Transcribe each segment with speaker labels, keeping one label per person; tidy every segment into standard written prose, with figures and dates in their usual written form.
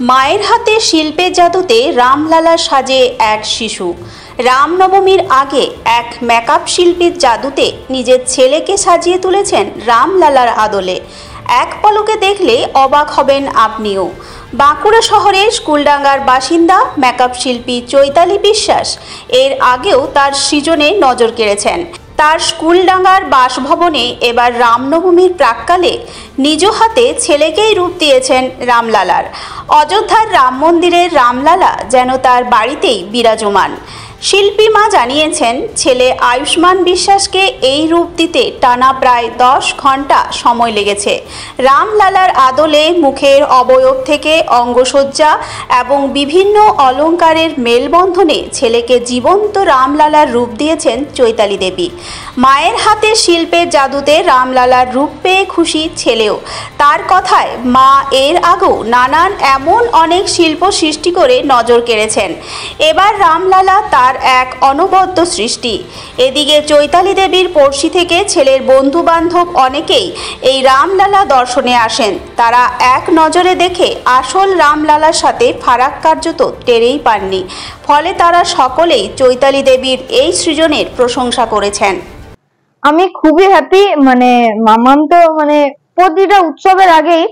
Speaker 1: মায়ের হাতে শিল্পের জাদুতে রামলালার সাজে এক শিশু। রামনবমীর আগে এক মেকআপ শিল্পীর জাদুতে নিজের ছেলেকে সাজিয়ে তুলেছেন রামলালার আদলে। এক পলকে দেখলে অবাক হবেন আপনিও। বাঁকুড়া শহরের স্কুলডাঙ্গার বাসিন্দা মেকআপ শিল্পী চৈতালি বিশ্বাস এর আগেও তার সৃজনে নজর কেড়েছেন। তার স্কুলডাঙ্গার বাসভবনে এবার রামনবমীর প্রাক্কালে নিজ হাতে ছেলেকেই রূপ দিয়েছেন রামলালার। অযোধ্যার রাম মন্দিরের রামলালা যেন তার বাড়িতেই বিরাজমান। শিল্পী মা জানিয়েছেন, ছেলে আয়ুষ্মান বিশ্বাসকে এই রূপ দিতে টানা প্রায় 10 ঘন্টা সময় লেগেছে। রামলালার আদলে মুখের অবয়ব থেকে অঙ্গসজ্জা এবং বিভিন্ন অলংকারের মেলবন্ধনে ছেলেকে জীবন্ত রামলালার রূপ দিয়েছেন চৈতালি দেবী। মায়ের হাতে শিল্পের জাদুতে রামলালার রূপ পেয়ে খুশি ছেলেও। তার কথায়, মা এর আগেও নানান এমন অনেক শিল্প সৃষ্টি করে নজর কেড়েছেন। এবার রামলালা তার এক অনবদ্য সৃষ্টি। এদিকে চৈতালি দেবীর পড়শি থেকে ছেলের বন্ধু বান্ধব অনেকেই এই রামলালা দর্শনে আসেন। তারা এক নজরে দেখে আসল রামলালার সাথে ফারাক কার্যত টেরেই পাননি। ফলে তারা সকলেই চৈতালি দেবীর এই সৃজনের প্রশংসা করেছেন।
Speaker 2: আমি খুবই হ্যাপি। মামাম তো প্রতিটা উৎসবের আগেই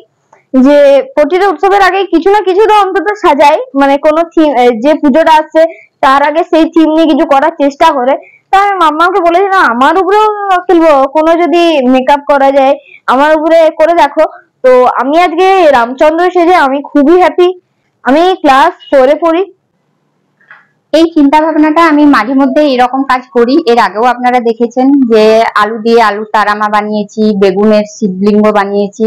Speaker 2: কিছু না কিছু তো অন্তত সাজায়, কোনো থিম, যে পুজোটা আসছে তার আগে সেই থিম নিয়ে কিছু করার চেষ্টা করে। তাই আমি মাম্মাকে বলেছি, না আমার উপরেও খেলবো, কোনো যদি মেকআপ করা যায় আমার উপরে করে দেখো। তো আমি আজকে রামচন্দ্র সেজে আমি খুবই হ্যাপি। আমি ক্লাস 4 এ পড়ি।
Speaker 3: এই চিন্তা ভাবনাটা আমি মাঝে মধ্যে এরকম কাজ করি। এর আগেও আপনারা দেখেছেন যে আলু দিয়ে আলুর তারামা বানিয়েছি, বেগুনের শিবলিঙ্গ বানিয়েছি।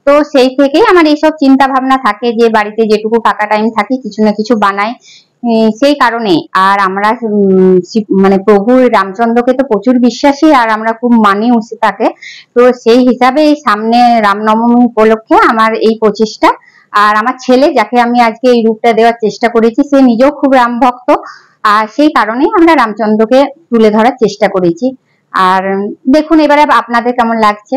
Speaker 3: তো সেই থেকেই আমার এইসব চিন্তা ভাবনা থাকে যে বাড়িতে যেটুকু ফাঁকা টাইম থাকে কিছু না কিছু বানাই। সেই কারণে আর আমরা প্রভু রামচন্দ্রকে তো প্রচুর বিশ্বাসী, আর আমরা খুব মানি তাকে। তো সেই হিসাবে এই সামনে রামনবমী উপলক্ষে আমার এই প্রচেষ্টা। আর আমার ছেলে, যাকে আমি আজকে এই রূপটা দেওয়ার চেষ্টা করেছি, সে নিজেও খুব রাম ভক্ত, আর সেই কারণেই আমরা রামচন্দ্রকে তুলে ধরার চেষ্টা করেছি। আর দেখুন এবারে আপনাদের কেমন লাগছে।